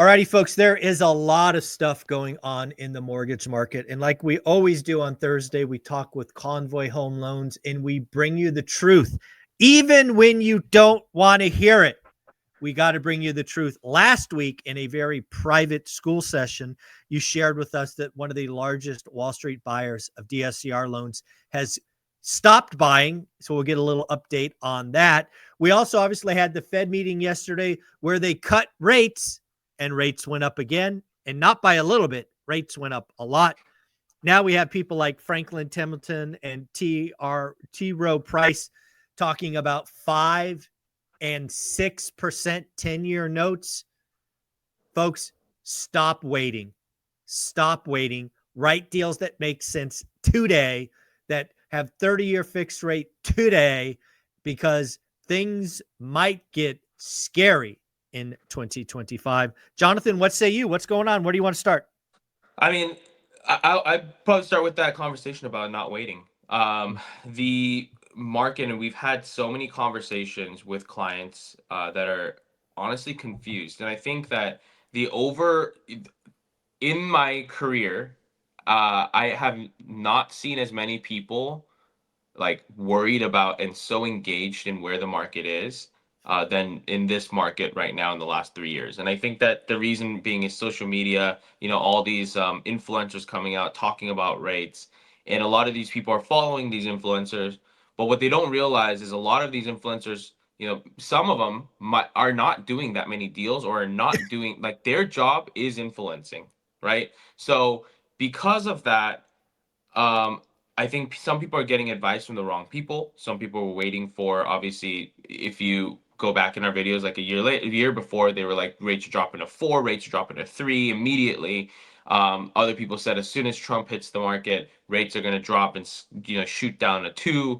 Alrighty, folks, there is a lot of stuff going on in the mortgage market. And like we always do on Thursday, we talk with Convoy Home Loans and we bring you the truth, even when you don't want to hear it. We got to bring you the truth. Last week, in a very private school session, you shared with us that one of the largest Wall Street buyers of DSCR loans has stopped buying. So we'll get a little update on that. We also obviously had the Fed meeting yesterday where they cut rates and rates went up again, and not by a little bit. Rates went up a lot. Now we have people like Franklin Templeton and T. Rowe Price talking about 5 and 6% 10-year notes. Folks, stop waiting. Stop waiting. Write deals that make sense today, that have 30-year fixed rate today, because things might get scary in 2025. Jonathan, what say you? What's going on? Where do you want to start? I mean, I'd probably start with that conversation about not waiting. The market, and we've had so many conversations with clients that are honestly confused. And I think that in my career, I have not seen as many people like worried about and so engaged in where the market is than in this market right now in the last 3 years. And I think that the reason being is social media, all these influencers coming out talking about rates. And a lot of these people are following these influencers. But what they don't realize is a lot of these influencers, some of them are not doing that many deals, or are not doing, like, their job is influencing, right? So because of that, um, I think some people are getting advice from the wrong people. Some people were waiting for, obviously, if you go back in our videos, like a year before, they were like, rates are dropping to 4, rates are dropping to 3 immediately. Other people said as soon as Trump hits the market, rates are going to drop and shoot down to 2.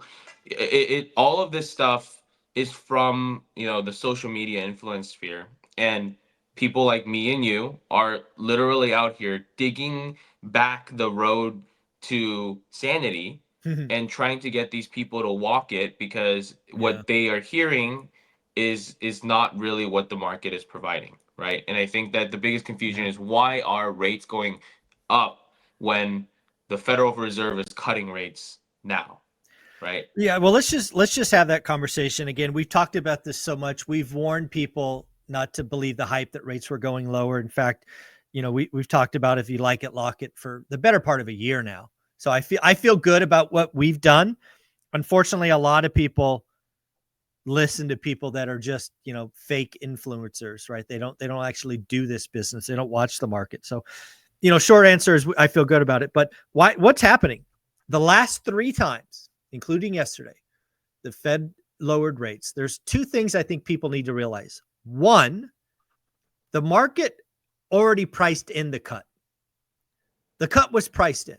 All of this stuff is from the social media influence sphere, and people like me and you are literally out here digging back the road to sanity and trying to get these people to walk it, because Yeah. what they are hearing is not really what the market is providing, right? And I think that the biggest confusion Yeah. is, why are rates going up when the Federal Reserve is cutting rates now, right? Yeah, well, let's just have that conversation again. We've talked about this so much. We've warned people not to believe the hype that rates were going lower. In fact, we've talked about, if you like it, lock it, for the better part of a year now. So I feel good about what we've done. Unfortunately, a lot of people listen to people that are just, fake influencers, right? They don't actually do this business. They don't watch the market. So, short answer is I feel good about it. But what's happening? The last 3 times, including yesterday, the Fed lowered rates. There's 2 things I think people need to realize. One, the market already priced in the cut. The cut was priced in.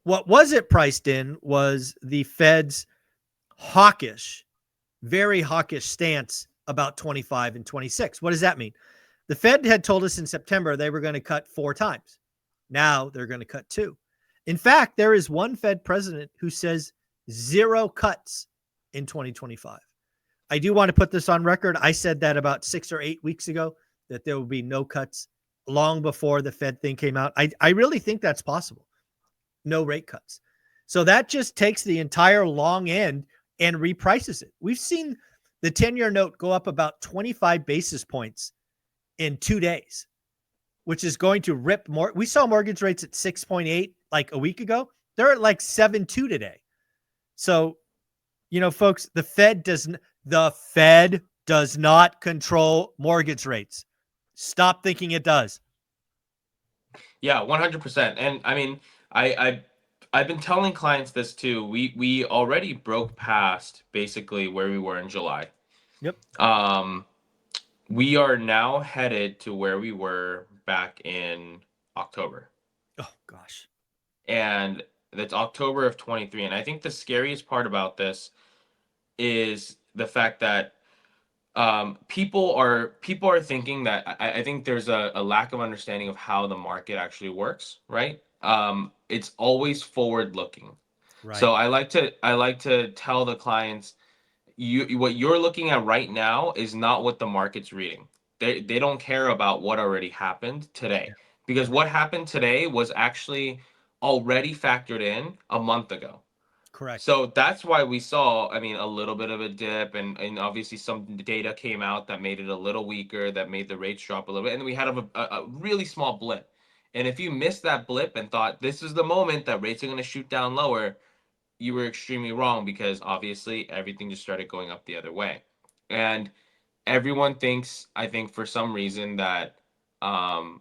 What wasn't priced in was the Fed's hawkish, very hawkish stance about 25 and 26. What does that mean? The Fed had told us in September they were going to cut 4 times. Now they're going to cut 2. In fact, there is one Fed president who says 0 cuts in 2025. I do want to put this on record. I said that about 6 or 8 weeks ago, that there will be no cuts, long before the Fed thing came out. I really think that's possible. No rate cuts. So that just takes the entire long end and reprices it. We've seen the 10-year note go up about 25 basis points in 2 days, which is going to rip more. We saw mortgage rates at 6.8 like a week ago. They're at like 7.2 today. So, folks, the Fed does not control mortgage rates. Stop thinking it does. Yeah, 100%. And I mean, I've been telling clients this too. We already broke past basically where we were in July. Yep. Um, we are now headed to where we were back in October. Oh, gosh. And that's October of 23. And I think the scariest part about this is the fact that people are thinking that, I think there's a lack of understanding of how the market actually works, right? It's always forward looking. Right. So I like to tell the clients, what you're looking at right now is not what the market's reading. They don't care about what already happened Yeah. today, because what happened today was actually already factored in a month ago. Correct. So that's why we saw, I mean, a little bit of a dip, and obviously some data came out that made it a little weaker, that made the rates drop a little bit, and then we had a really small blip. And if you missed that blip and thought this is the moment that rates are going to shoot down lower, you were extremely wrong, because obviously everything just started going up the other way. And everyone thinks, I think for some reason, that um,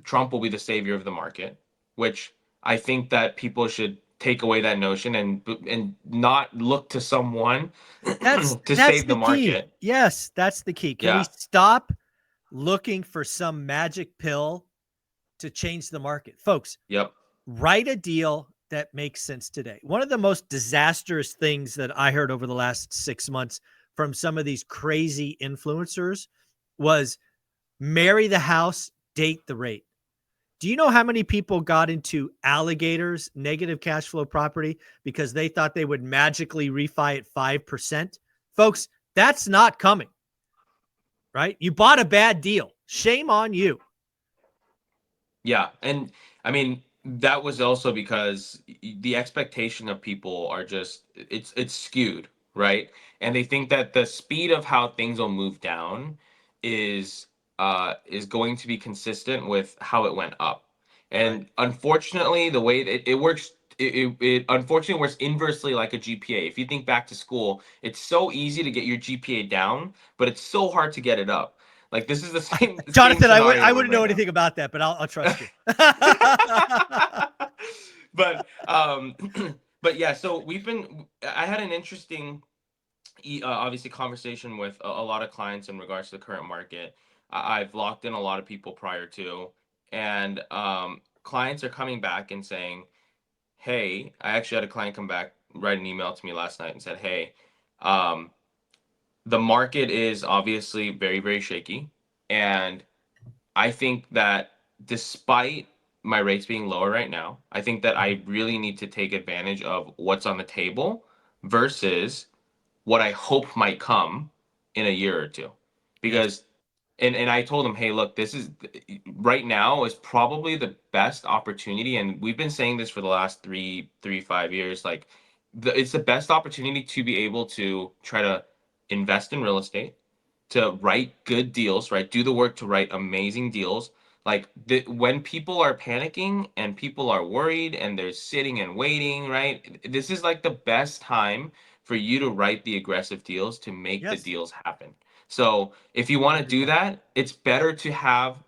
Trump will be the savior of the market, which I think that people should take away that notion and not look to someone to That's save the the key. market. Yes, that's the key. Can we Yeah. stop looking for some magic pill to change the market? Folks, Yep. write a deal that makes sense today. One of the most disastrous things that I heard over the last 6 months from some of these crazy influencers was marry the house, date the rate. Do you know how many people got into alligators, negative cash flow property, because they thought they would magically refi at 5%? Folks, that's not coming, right? You bought a bad deal. Shame on you. Yeah, and I mean that was also because the expectation of people are just, it's skewed, right? And they think that the speed of how things will move down is going to be consistent with how it went up. Right. And unfortunately, the way it works, it unfortunately works inversely like a GPA. If you think back to school, it's so easy to get your GPA down, but it's so hard to get it up. Like this is the same Jonathan, scenario I we're wouldn't know right now. anything about that, but I'll trust you. But but yeah, so I had an interesting obviously conversation with a lot of clients in regards to the current market. I've locked in a lot of people prior to, and clients are coming back and saying, hey, I actually had a client come back, write an email to me last night and said, hey, um the market is obviously very, very shaky, and I think that despite my rates being lower right now, I think that Mhm. I really need to take advantage of what's on the table versus what I hope might come in a year or two. Yes. Because and I told him, hey, look, this is right now is probably the best opportunity, and we've been saying this for the last 5 years. Like, it's the best opportunity to be able to try to invest in real estate, to write good deals, right? Do the work to write amazing deals. Like when people are panicking and people are worried and they're sitting and waiting, right? This is like the best time for you to write the aggressive deals to make the Yes. deals happen. So if you Couldn't want to agree do more. that, it's better to have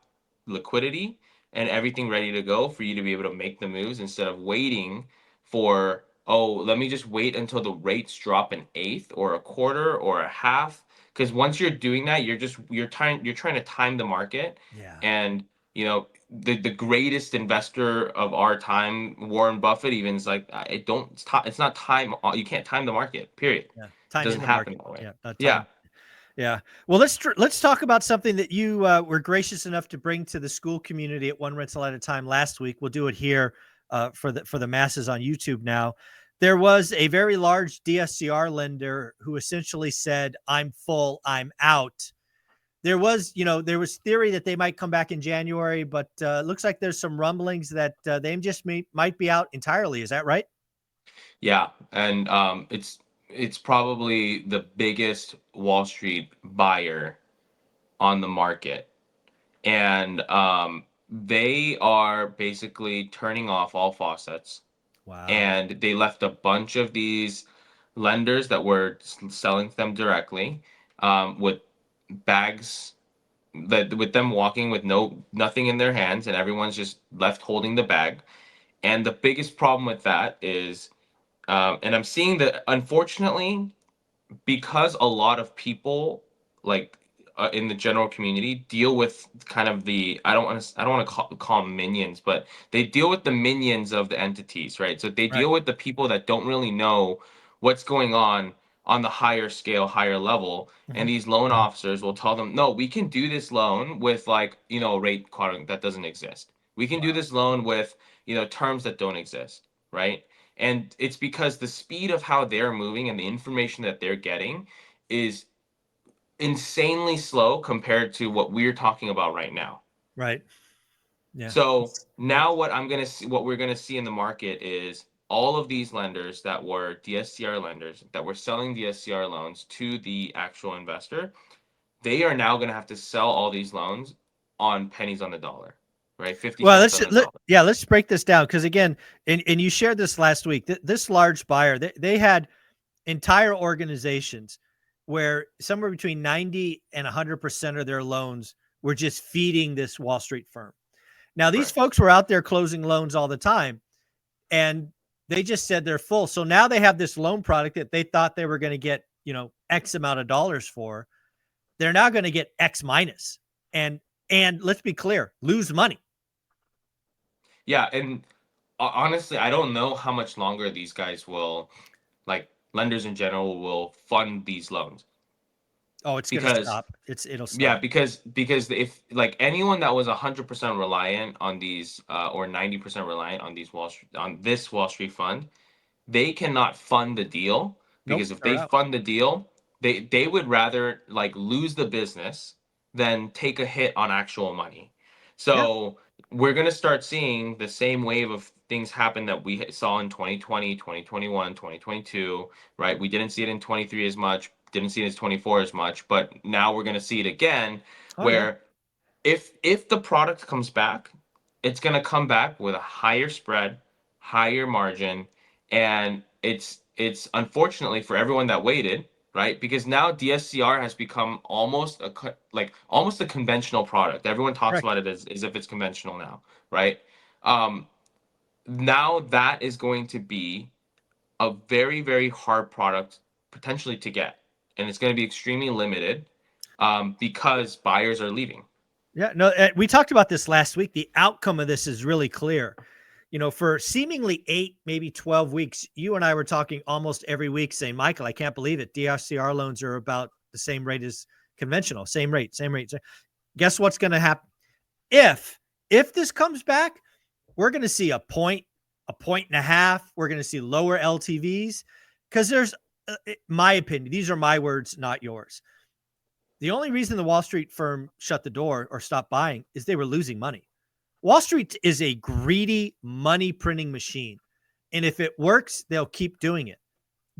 liquidity and everything ready to go for you to be able to make the moves instead of waiting for, oh, let me just wait until the rates drop an eighth or a quarter or a half. Because once you're doing that, you're trying to time the market. Yeah. And the greatest investor of our time, Warren Buffett, even is like, I don't it's not time, you can't time the market, period. Yeah. It Time in doesn't the happen market. that way. Yeah. Not Yeah. time. Yeah. Well, let's talk about something that you were gracious enough to bring to the school community at One Rental at a Time last week. We'll do it here for the masses on YouTube now. There was a very large DSCR lender who essentially said, "I'm full, I'm out." There was theory that they might come back in January, but looks like there's some rumblings that they just might be out entirely. Is that right? Yeah, and it's probably the biggest Wall Street buyer on the market, and they are basically turning off all faucets, Wow. and they left a bunch of these lenders that were selling them directly, with bags, that with them walking with nothing in their hands, and everyone's just left holding the bag. And the biggest problem with that is, and I'm seeing that unfortunately, because a lot of people, like, in the general community, deal with kind of the, I don't want to call them minions, but they deal with the minions of the entities, right? So they Right. deal with the people that don't really know what's going on the higher scale, higher level. Mhm. And these loan officers will tell them, no, we can do this loan with, like, a rate card that doesn't exist. We can do Wow. this loan with, terms that don't exist, right? And it's because the speed of how they're moving and the information that they're getting is insanely slow compared to what we're talking about right now. Right. Yeah. So now what we're gonna see in the market is all of these lenders that were DSCR lenders that were selling DSCR loans to the actual investor, they are now gonna have to sell all these loans on pennies on the dollar, right? 50 Well, cents on the dollar. let's break this down because again, and you shared this last week. This large buyer, they had entire organizations where somewhere between 90 and 100% of their loans were just feeding this Wall Street firm. Now, these Correct. folks were out there closing loans all the time, and they just said they're full. So now they have this loan product that they thought they were going to get, X amount of dollars for. They're now going to get X minus, and let's be clear, lose money. Yeah, and honestly, I don't know how much longer these guys will, like lenders in general, will fund these loans Oh, it's going to because stop. It'll yeah, stop. because if like anyone that was 100% reliant on these or 90% reliant on these Wall Street fund, they cannot fund the deal Nope, because if they're they out. fund the deal, they would rather like lose the business than take a hit on actual money. Yeah, So we're going to start seeing the same wave of things happen that we saw in 2020, 2021, 2022, right? We didn't see it in 23 as much, didn't see it in 24 as much, but now we're going to see it again oh yeah, where if the product comes back, it's going to come back with a higher spread, higher margin, and it's unfortunately for everyone that waited, right? Because now DSCR has become almost almost a conventional product. Everyone talks correct. about it as if it's conventional now, right? Um, Now that is going to be a very, very hard product potentially to get, and it's going to be extremely limited because buyers are leaving. Yeah, no, we talked about this last week. The outcome of this is really clear. For seemingly 8, maybe 12 weeks, you and I were talking almost every week saying, Michael, I can't believe it. DSCR loans are about the same rate as conventional, same rate, same rate. Guess what's going to happen? If this comes back, we're going to see a point and a half. We're going to see lower LTVs because there's, my opinion, these are my words, not yours. The only reason the Wall Street firm shut the door or stopped buying is they were losing money. Wall Street is a greedy money printing machine. And if it works, they'll keep doing it.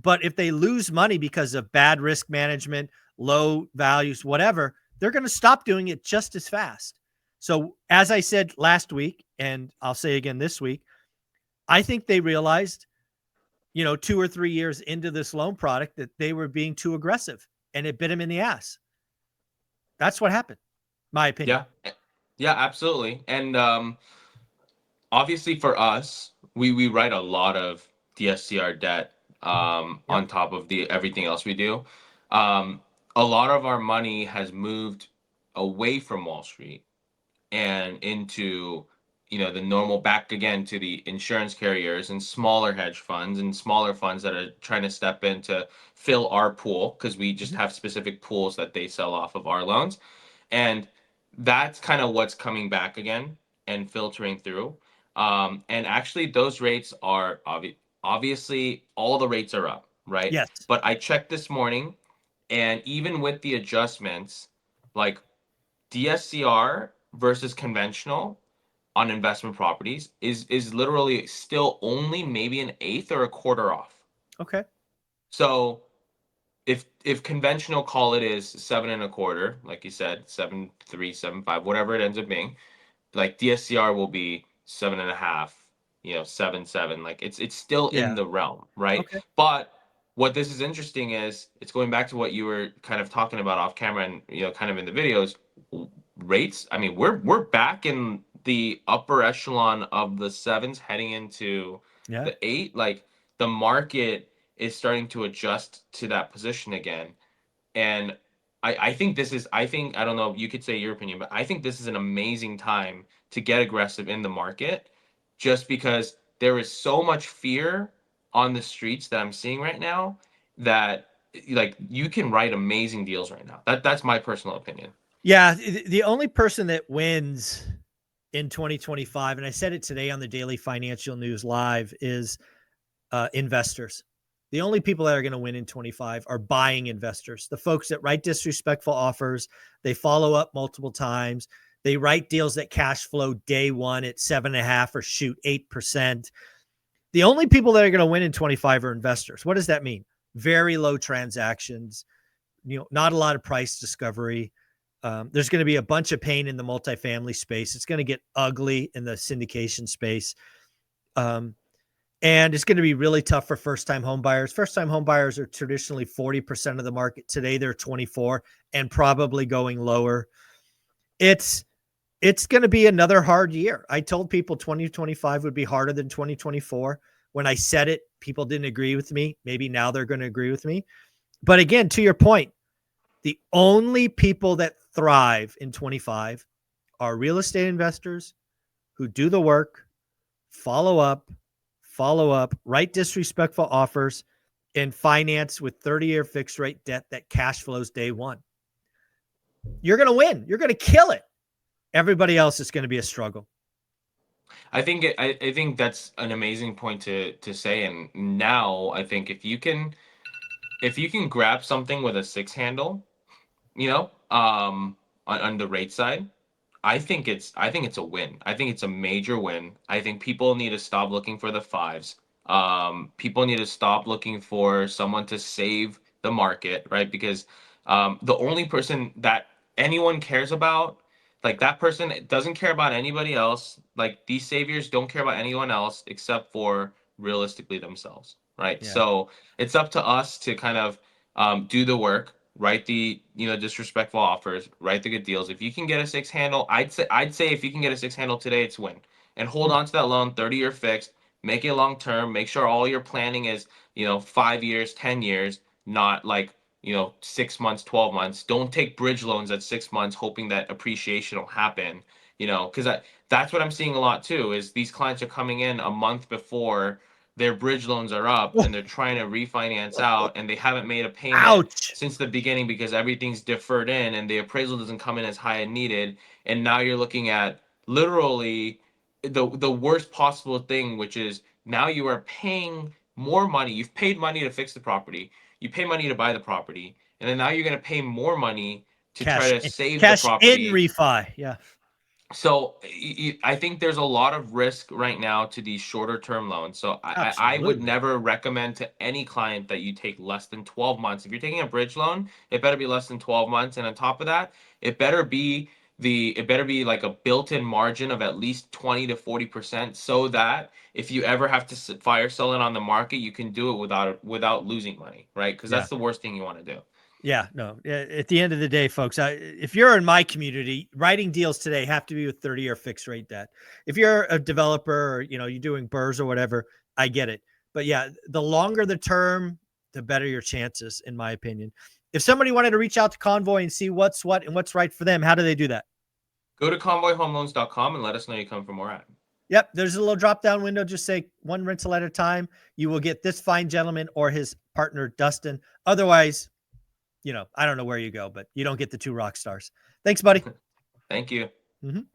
But if they lose money because of bad risk management, low values, whatever, they're going to stop doing it just as fast. So, as I said last week, and I'll say again this week, I think they realized, 2 or 3 years into this loan product that they were being too aggressive and it bit them in the ass. That's what happened, my opinion. Yeah, yeah, absolutely. And obviously for us, we write a lot of DSCR debt Yep. on top of the everything else we do. Um, a lot of our money has moved away from Wall Street and into the normal back again to the insurance carriers and smaller hedge funds and smaller funds that are trying to step in to fill our pool because we just Mhm. have specific pools that they sell off of our loans. And that's kind of what's coming back again and filtering through. And actually, those rates are obviously all the rates are up, right? Yes. But I checked this morning, and even with the adjustments, like DSCR versus conventional on investment properties is literally still only maybe an eighth or a quarter off. Okay. So if conventional call it is seven and a quarter, like you said, 7.3, 7.5, whatever it ends up being, like DSCR will be 7.5, 7.7. Like it's still in Yeah. the realm, right? Okay. But what this is interesting is it's going back to what you were kind of talking about off camera and kind of in the videos. Rates. I mean, we're back in the upper echelon of the sevens heading into Yeah. the eight. Like the market is starting to adjust to that position again. And I think I don't know, you could say your opinion, but I think this is an amazing time to get aggressive in the market just because there is so much fear on the streets that I'm seeing right now that like you can write amazing deals right now. That's my personal opinion. Yeah. The only person that wins in 2025, and I said it today on the Daily Financial News Live, is investors. The only people that are going to win in 25 are buying investors, the folks that write disrespectful offers. They follow up multiple times. They write deals that cash flow day one at 7.5 or shoot 8%. The only people that are going to win in 25 are investors. What does that mean? Very low transactions, not a lot of price discovery. There's going to be a bunch of pain in the multifamily space. It's going to get ugly in the syndication space. And it's going to be really tough for first-time home buyers. First-time home buyers are traditionally 40% of the market. Today, they're 24 and probably going lower. It's going to be another hard year. I told people 2025 would be harder than 2024. When I said it, people didn't agree with me. Maybe now they're going to agree with me. But again, to your point, the only people that thrive in 25 are real estate investors who do the work, follow up, write disrespectful offers, and finance with 30-year fixed rate debt that cash flows day one. You're going to win. You're going to kill it. Everybody else is going to be a struggle. I think that's an amazing point to say. And now I think if you can grab something with a 6 handle, on the rate side, I think it's a win. I think it's a major win. I think people need to stop looking for the fives. People need to stop looking for someone to save the market, right? Because the only person that anyone cares about, like that person doesn't care about anybody else. Like these saviors don't care about anyone else except for realistically themselves, right? Yeah. So it's up to us to kind of do the work, write the disrespectful offers, write the good deals. If you can get a 6 handle, I'd say if you can get a 6 handle today, it's win. And hold on to that loan, 30-year fixed, make it long term, make sure all your planning is 5 years, 10 years, not like 6 months, 12 months. Don't take bridge loans at 6 months hoping that appreciation will happen, because that's what I'm seeing a lot too, is these clients are coming in a month before their bridge loans are up and they're trying to refinance out and they haven't made a payment Ouch. since the beginning because everything's deferred in and the appraisal doesn't come in as high as needed. And now you're looking at literally the worst possible thing, which is now you are paying more money. You've paid money to fix the property. You pay money to buy the property, and then now you're going to pay more money to try to save the Cash in property. refi. Yeah. So I think there's a lot of risk right now to these shorter term loans. So I would Absolutely. never recommend to any client that you take less than 12 months. If you're taking a bridge loan, it better be less than 12 months. And on top of that, it better be like a built-in margin of at least 20 to 40% so that if you ever have to fire sell it on the market, you can do it without losing money, right? Because Yeah. that's the worst thing you want to do. Yeah, no. At the end of the day, folks, if you're in my community, writing deals today have to be with 30-year fixed rate debt. If you're a developer or you're doing BRRRRs or whatever, I get it. But yeah, the longer the term, the better your chances, in my opinion. If somebody wanted to reach out to Convoy and see what's what and what's right for them, how do they do that? Go to convoyhomeloans.com and let us know you come from where at. Yep, there's a little drop down window. Just say one rental at a time. You will get this fine gentleman or his partner, Dustin. Otherwise, I don't know where you go, but you don't get the two rock stars. Thanks, buddy. Thank you. Mm-hmm.